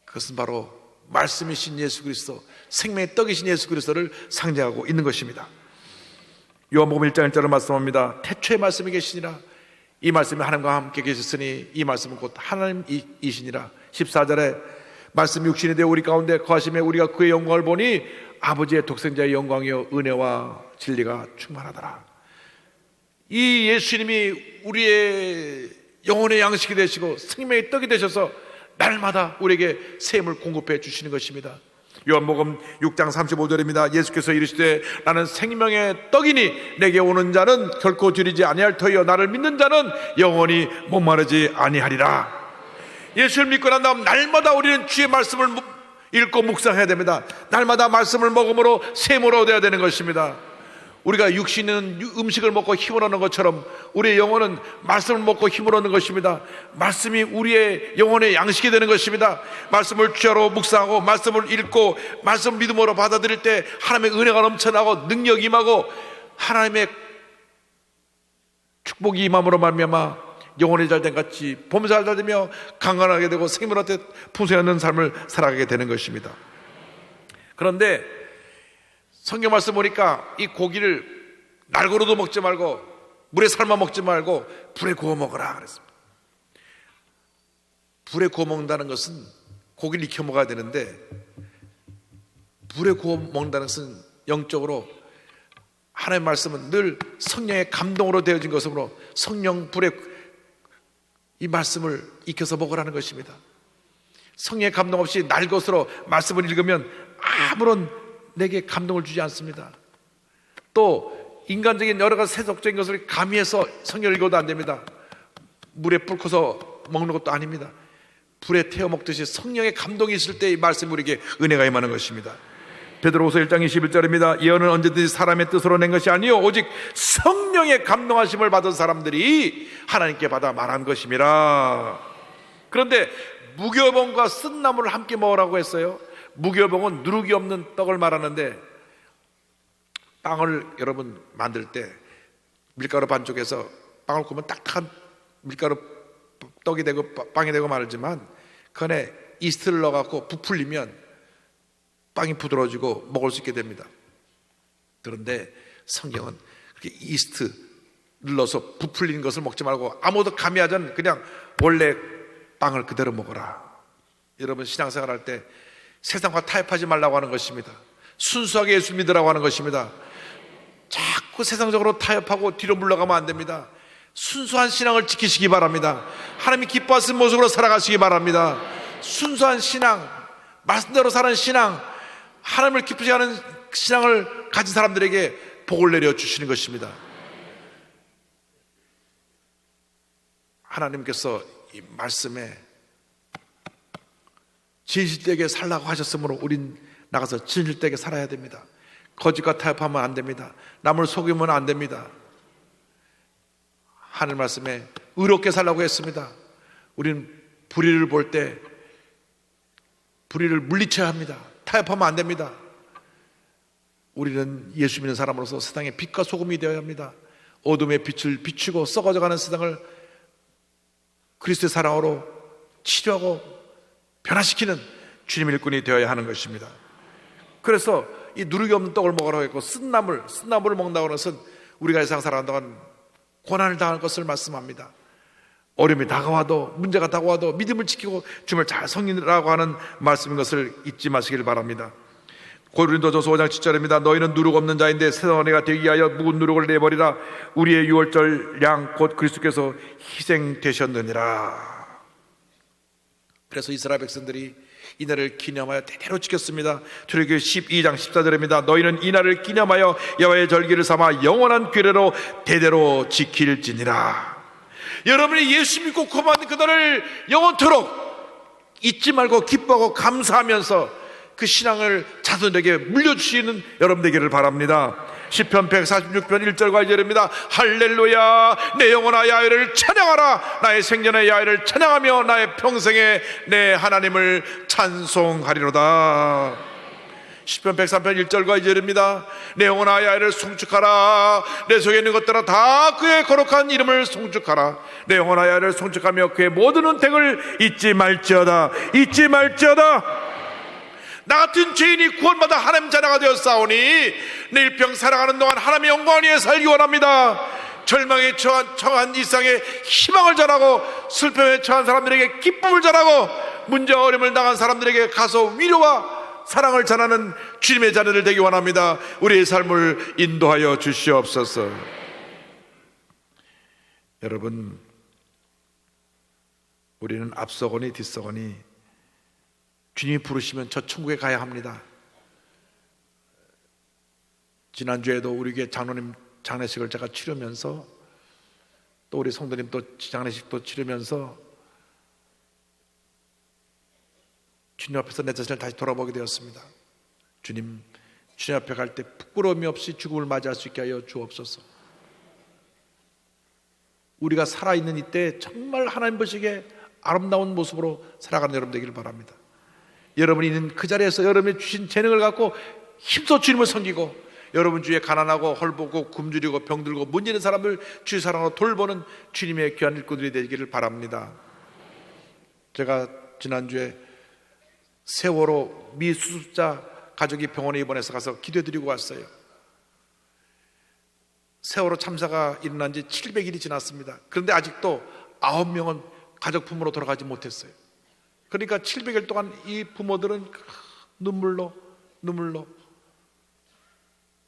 그것은 바로 말씀이신 예수 그리스도, 생명의 떡이신 예수 그리스도를 상징하고 있는 것입니다. 요한복음 1장 1절을 말씀합니다. 태초에 말씀이 계시니라. 이 말씀이 하나님과 함께 계셨으니 이 말씀은 곧 하나님이시니라. 14절에 말씀이 육신이 되어 우리 가운데 거하심에 우리가 그의 영광을 보니 아버지의 독생자의 영광이요 은혜와 진리가 충만하더라. 이 예수님이 우리의 영혼의 양식이 되시고 생명의 떡이 되셔서 날마다 우리에게 샘을 공급해 주시는 것입니다. 요한복음 6장 35절입니다. 예수께서 이르시되 나는 생명의 떡이니 내게 오는 자는 결코 줄이지 아니할 터이요 나를 믿는 자는 영원히 목마르지 아니하리라. 예수를 믿고 난 다음 날마다 우리는 주의 말씀을 읽고 묵상해야 됩니다. 날마다 말씀을 먹음으로 샘을 얻어야 되는 것입니다. 우리가 육신 있는 음식을 먹고 힘을 얻는 것처럼 우리의 영혼은 말씀을 먹고 힘을 얻는 것입니다. 말씀이 우리의 영혼의 양식이 되는 것입니다. 말씀을 주야로 묵상하고 말씀을 읽고 말씀 믿음으로 받아들일 때 하나님의 은혜가 넘쳐나고 능력이 임하고 하나님의 축복이 임함으로 말미암아 영혼이 잘된 같이 범사가 잘되며 강건하게 되고 생명을 얻되 풍성히 얻는 삶을 살아가게 되는 것입니다. 그런데 성경 말씀 보니까 이 고기를 날고로도 먹지 말고 물에 삶아 먹지 말고 불에 구워 먹어라 그랬습니다. 불에 구워 먹는다는 것은 고기를 익혀 먹어야 되는데 불에 구워 먹는다는 것은 영적으로 하나님의 말씀은 늘 성령의 감동으로 되어진 것으로 성령 불에 이 말씀을 익혀서 먹으라는 것입니다. 성령의 감동 없이 날 것으로 말씀을 읽으면 아무런 내게 감동을 주지 않습니다. 또 인간적인 여러 가지 세속적인 것을 가미해서 성경을 읽어도 안 됩니다. 물에 불고서 먹는 것도 아닙니다. 불에 태워 먹듯이 성령의 감동이 있을 때 이 말씀이 우리에게 은혜가 임하는 것입니다. 베드로후서 1장 21절입니다. 예언은 언제든지 사람의 뜻으로 낸 것이 아니요 오직 성령의 감동하심을 받은 사람들이 하나님께 받아 말한 것임이라. 그런데 무교봉과 쓴나물을 함께 먹으라고 했어요. 무교봉은 누룩이 없는 떡을 말하는데 빵을 여러분 만들 때 밀가루 반죽해서 빵을 구우면 딱딱한 밀가루 떡이 되고 빵이 되고 말하지만 그 안에 이스트를 넣어갖고 부풀리면 빵이 부드러워지고 먹을 수 있게 됩니다. 그런데 성경은 그렇게 이스트 눌러서 부풀린 것을 먹지 말고 아무도 가미하지 않은 그냥 원래 빵을 그대로 먹어라. 여러분 신앙생활 할 때 세상과 타협하지 말라고 하는 것입니다. 순수하게 예수 믿으라고 하는 것입니다. 자꾸 세상적으로 타협하고 뒤로 물러가면 안 됩니다. 순수한 신앙을 지키시기 바랍니다. 하나님이 기뻐하시는 모습으로 살아가시기 바랍니다. 순수한 신앙, 말씀대로 사는 신앙, 하나님을 기쁘게 하는 신앙을 가진 사람들에게 복을 내려주시는 것입니다. 하나님께서 이 말씀에 진실되게 살라고 하셨으므로 우린 나가서 진실되게 살아야 됩니다. 거짓과 타협하면 안 됩니다. 남을 속이면 안 됩니다. 하늘 말씀에 의롭게 살라고 했습니다. 우리는 불의를 볼 때 불의를 물리쳐야 합니다. 타협하면 안 됩니다. 우리는 예수 믿는 사람으로서 세상의 빛과 소금이 되어야 합니다. 어둠의 빛을 비추고 썩어져가는 세상을 그리스도의 사랑으로 치료하고 변화시키는 주님의 일꾼이 되어야 하는 것입니다. 그래서 이 누룩이 없는 떡을 먹으라고 했고 쓴나물을 먹는다고 하는 것은 우리가 세상 살아가는 동안 고난을 당할 것을 말씀합니다. 어려움이 다가와도 문제가 다가와도 믿음을 지키고 주님을 잘 섬기라고 하는 말씀인 것을 잊지 마시길 바랍니다. 고린도전서 5장 7절입니다. 너희는 누룩 없는 자인데 새로운 애가 되기 위하여 묵은 누룩을 내버리라. 우리의 유월절 양 곧 그리스도께서 희생되셨느니라. 그래서 이스라엘 백성들이 이 날을 기념하여 대대로 지켰습니다. 출애굽기 12장 14절입니다. 너희는 이 날을 기념하여 여호와의 절기를 삼아 영원한 규례로 대대로 지킬지니라. 여러분이 예수 믿고 고백하는 그날을 영원토록 잊지 말고 기뻐하고 감사하면서 그 신앙을 자손에게 물려주시는 여러분 되기를 바랍니다. 시편 146편 1절과 2절입니다. 할렐루야 내 영혼아 야훼를 찬양하라. 나의 생전의 야훼를 찬양하며 나의 평생에 내 하나님을 찬송하리로다. 시편 103편 1절과 2절입니다. 내 영혼아 야훼를 송축하라. 내 속에 있는 것들아 다 그의 거룩한 이름을 송축하라. 내 영혼아 야훼를 송축하며 그의 모든 은택을 잊지 말지어다. 잊지 말지어다. 나 같은 죄인이 구원받아 하나님 자녀가 되었사오니 내 일평 살아가는 동안 하나님의 영광 위에 살기 원합니다. 절망에 처한 일상에 희망을 전하고 슬픔에 처한 사람들에게 기쁨을 전하고 문제와 어려움을 당한 사람들에게 가서 위로와 사랑을 전하는 주님의 자녀들 되기 원합니다. 우리의 삶을 인도하여 주시옵소서. 여러분 우리는 앞서거니 뒤서거니 주님이 부르시면 저 천국에 가야 합니다. 지난주에도 우리 교회 장로님 장례식을 제가 치르면서 또 우리 성도님 또 장례식도 치르면서 주님 앞에서 내 자신을 다시 돌아보게 되었습니다. 주님 앞에 갈 때 부끄러움이 없이 죽음을 맞이할 수 있게 하여 주옵소서. 우리가 살아있는 이때 정말 하나님 보시기에 아름다운 모습으로 살아가는 여러분 되기를 바랍니다. 여러분이 있는 그 자리에서 여러분이 주신 재능을 갖고 힘써 주님을 섬기고, 여러분 주위에 가난하고 헐벗고 굶주리고 병들고 문제는 사람들 주의 사랑으로 돌보는 주님의 귀한 일꾼들이 되기를 바랍니다. 제가 지난주에 세월호 미수습자 가족이 병원에 입원해서 가서 기도해드리고 왔어요. 세월호 참사가 일어난 지 700일이 지났습니다. 그런데 아직도 9명은 가족품으로 돌아가지 못했어요. 그러니까 700일 동안 이 부모들은 눈물로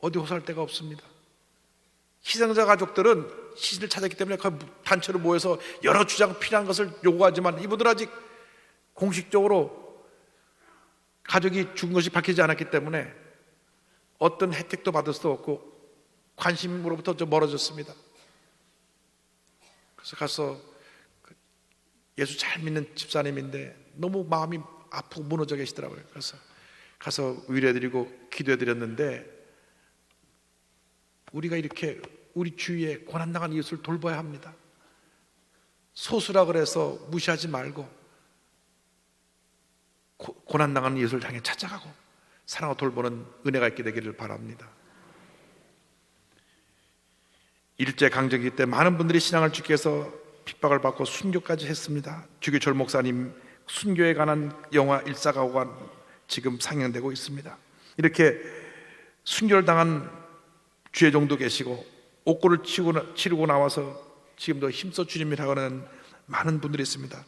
어디 호소할 데가 없습니다. 희생자 가족들은 시신을 찾았기 때문에 단체로 모여서 여러 주장 필요한 것을 요구하지만 이분들은 아직 공식적으로 가족이 죽은 것이 밝히지 않았기 때문에 어떤 혜택도 받을 수 없고 관심으로부터 좀 멀어졌습니다. 그래서 가서 예수 잘 믿는 집사님인데 너무 마음이 아프고 무너져 계시더라고요. 그래서 가서 위로해드리고 기도해드렸는데, 우리가 이렇게 우리 주위에 고난당한 이웃을 돌봐야 합니다. 소수라 그래서 무시하지 말고 고난당한 이웃을 향해 찾아가고 사랑하고 돌보는 은혜가 있게 되기를 바랍니다. 일제강점기 때 많은 분들이 신앙을 죽게 해서 핍박을 받고 순교까지 했습니다. 주기철 목사님 순교에 관한 영화 일사가오가 지금 상영되고 있습니다. 이렇게 순교를 당한 주의종도 계시고 옥고를 치르고 나와서 지금도 힘써 주님을 하는 많은 분들이 있습니다.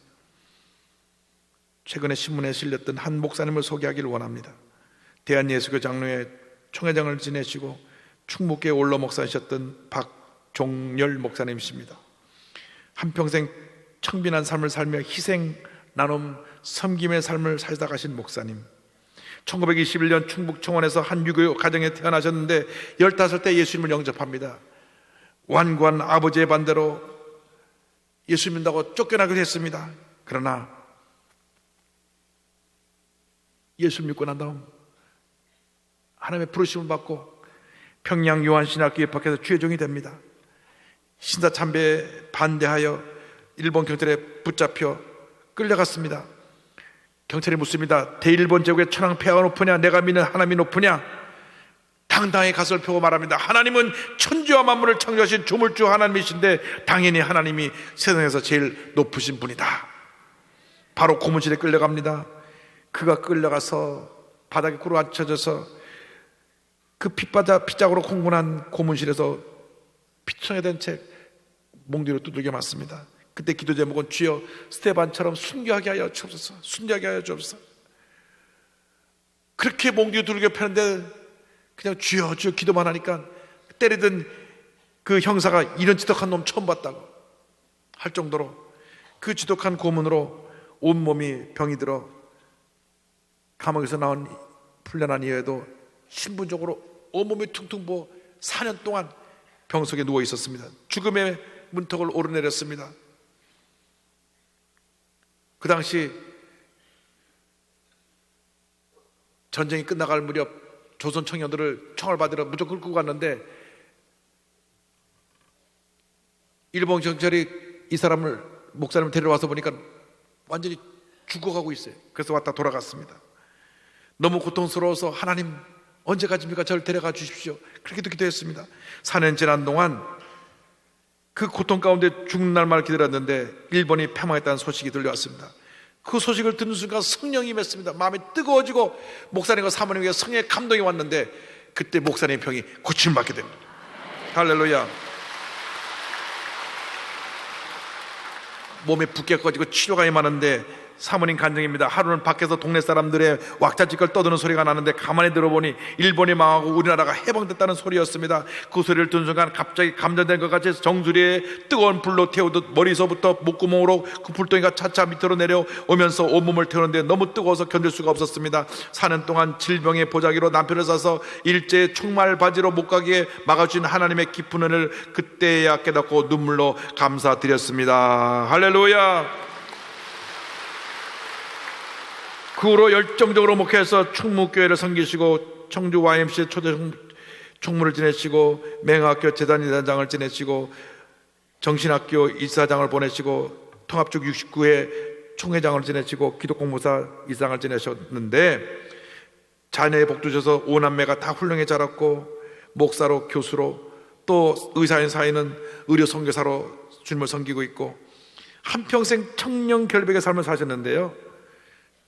최근에 신문에 실렸던 한 목사님을 소개하기를 원합니다. 대한예수교 장로회 총회장을 지내시고 충북교회 원로 목사이셨던 박종열 목사님이십니다. 한평생 청빈한 삶을 살며 희생, 나눔, 섬김의 삶을 살다 가신 목사님. 1921년 충북 청원에서 한 유교 가정에 태어나셨는데 15때 예수님을 영접합니다. 완고한 아버지의 반대로 예수 믿는다고 쫓겨나기도 했습니다. 그러나 예수 믿고 난 다음 하나님의 부르심을 받고 평양 요한신학교에 입학해서 주의종이 됩니다. 신사참배에 반대하여 일본 경찰에 붙잡혀 끌려갔습니다. 경찰이 묻습니다. 대일본 제국의 천황 폐하가 높으냐, 내가 믿는 하나님이 높으냐? 당당히 가슴을 펴고 말합니다. 하나님은 천지와 만물을 창조하신 조물주 하나님이신데 당연히 하나님이 세상에서 제일 높으신 분이다. 바로 고문실에 끌려갑니다. 그가 끌려가서 바닥에 꿇어 앉혀져서 그 핏자국으로 공분한 고문실에서 피투성이 된 채 몽디로 두들겨 맞습니다. 그때 기도 제목은 주여 스테반처럼 순교하게 하여 주옵소서, 순교하게 하여 주옵소서. 그렇게 몽디로 두들겨 패는데 그냥 주여 주여 기도만 하니까 때리던 그 형사가 이런 지독한 놈 처음 봤다고 할 정도로 그 지독한 고문으로 온몸이 병이 들어 감옥에서 나온 풀려난 이후에도 신분적으로 온몸이 퉁퉁 부어 4년 동안 병 속에 누워 있었습니다. 죽음의 문턱을 오르내렸습니다. 그 당시 전쟁이 끝나갈 무렵 조선 청년들을 총을 받으러 무조건 끌고 갔는데 일본 경찰이 이 사람을 목사님을 데려와서 보니까 완전히 죽어가고 있어요. 그래서 왔다 돌아갔습니다. 너무 고통스러워서 하나님 언제까지입니까? 저를 데려가 주십시오. 그렇게도 기도했습니다. 4년 지난 동안 그 고통 가운데 죽는 날만 기다렸는데 일본이 패망했다는 소식이 들려왔습니다. 그 소식을 듣는 순간 성령이 임했습니다. 마음이 뜨거워지고 목사님과 사모님에게 성령의 감동이 왔는데 그때 목사님의 병이 고침을 받게 됩니다. 할렐루야. 몸에 붓기가 꺼지고 치료가 임하는데 사모님 간증입니다. 하루는 밖에서 동네 사람들의 왁자지껄 떠드는 소리가 나는데 가만히 들어보니 일본이 망하고 우리나라가 해방됐다는 소리였습니다. 그 소리를 듣는 순간 갑자기 감전된 것 같이 정수리에 뜨거운 불로 태우듯 머리서부터 목구멍으로 그 불덩이가 차차 밑으로 내려오면서 온몸을 태우는데 너무 뜨거워서 견딜 수가 없었습니다. 4년 동안 질병의 보자기로 남편을 싸서 일제의 총말 바지로 못 가게 막아주신 하나님의 깊은 은혜를 그때야 깨닫고 눈물로 감사드렸습니다. 할렐루야. 그 후로 열정적으로 목회해서 충무교회를 섬기시고 청주 YMCA 초대 총무를 지내시고 맹학교 재단이단장을 지내시고 정신학교 이사장을 보내시고 통합적 69회 총회장을 지내시고 기독공무사 이사장을 지내셨는데 자녀의 복 주셔서 5남매가 다 훌륭히 자랐고 목사로 교수로 또 의사인 사이는 의료 선교사로 주님을 섬기고 있고 한평생 청년 결백의 삶을 사셨는데요.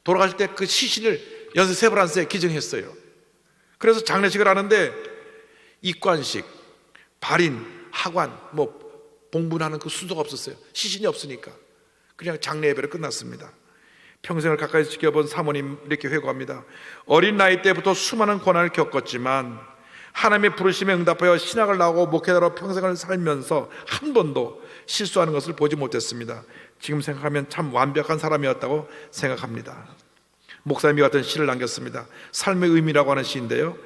돌아가실 때 그 시신을 연세세브란스에 기증했어요. 그래서 장례식을 하는데 이관식, 발인, 하관, 봉분하는 그 순서가 없었어요. 시신이 없으니까 그냥 장례 예배로 끝났습니다. 평생을 가까이서 지켜본 사모님 이렇게 회고합니다. 어린 나이 때부터 수많은 고난을 겪었지만 하나님의 부르심에 응답하여 신학을 나오고 목회자로 평생을 살면서 한 번도 실수하는 것을 보지 못했습니다. 지금 생각하면 참 완벽한 사람이었다고 생각합니다. 목사님이 같은 시를 남겼습니다. 삶의 의미라고 하는 시인데요,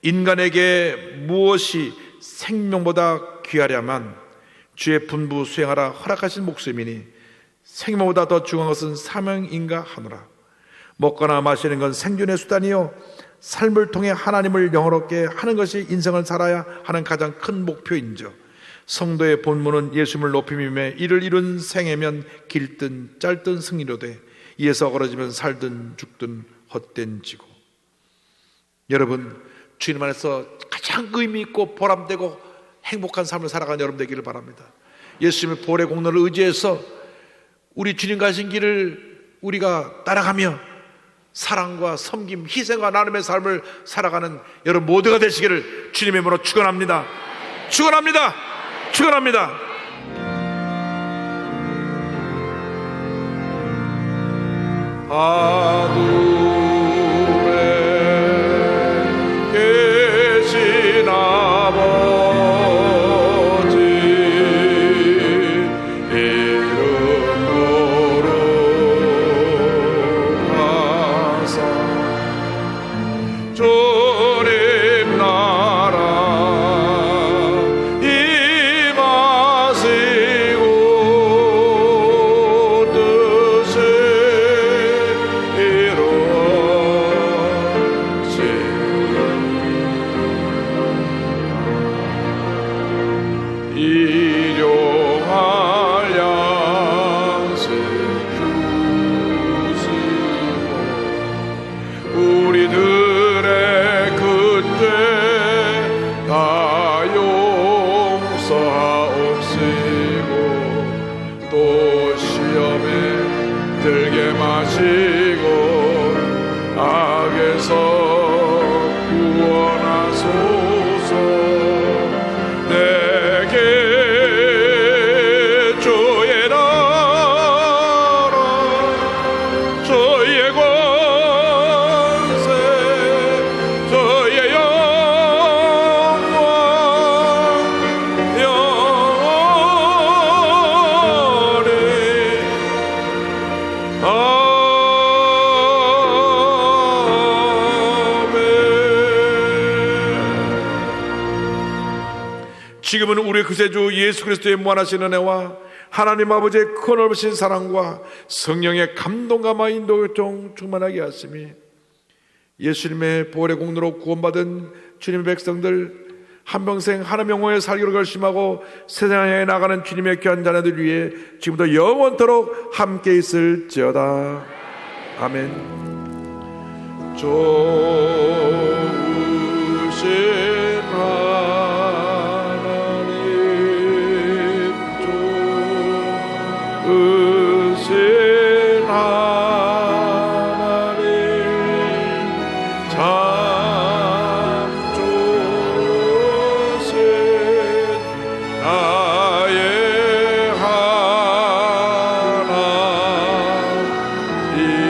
인간에게 무엇이 생명보다 귀하랴만 주의 분부 수행하라 허락하신 목숨이니 생명보다 더 중요한 것은 사명인가 하노라. 먹거나 마시는 건 생존의 수단이요 삶을 통해 하나님을 영화롭게 하는 것이 인생을 살아야 하는 가장 큰 목표인죠. 성도의 본문은 예수님을 높임이며 이를 이룬 생애면 길든 짧든 승리로되 이에서 어그러지면 살든 죽든 헛된 지고. 여러분, 주님 안에서 가장 의미 있고 보람되고 행복한 삶을 살아가는 여러분 되기를 바랍니다. 예수님의 보혈의 공로를 의지해서 우리 주님 가신 길을 우리가 따라가며 사랑과 섬김, 희생과 나눔의 삶을 살아가는 여러분 모두가 되시기를 주님의 이름으로 축원합니다. 축원합니다. 축원합니다. 하늘에 계신 아버지 이름 거룩하사 주님 나라 임하시고 뜻이 일용할 양식 주시고 우리들의 그죄 다 용서하옵시고 또 시험에 들게 마시고 악에서 구원하소서. 내게 주의 나라 주의 권세 주의 영광 영원히 지금은 우리 구세주 예수 그리스도의 무한하신 은혜와 하나님 아버지의 크넓으신 사랑과 성령의 감동과 인도가 충만하게 하심이 예수님의 보혈의 공로로 구원받은 주님의 백성들 한평생 하나님 영광에 살기로 결심하고 세상에 나가는 주님의 귀한 자녀들 위해 지금부터 영원토록 함께 있을지어다. 아멘. 좋으신 하나님 좋으신 하나님 참 좋으신 나의 하나님 이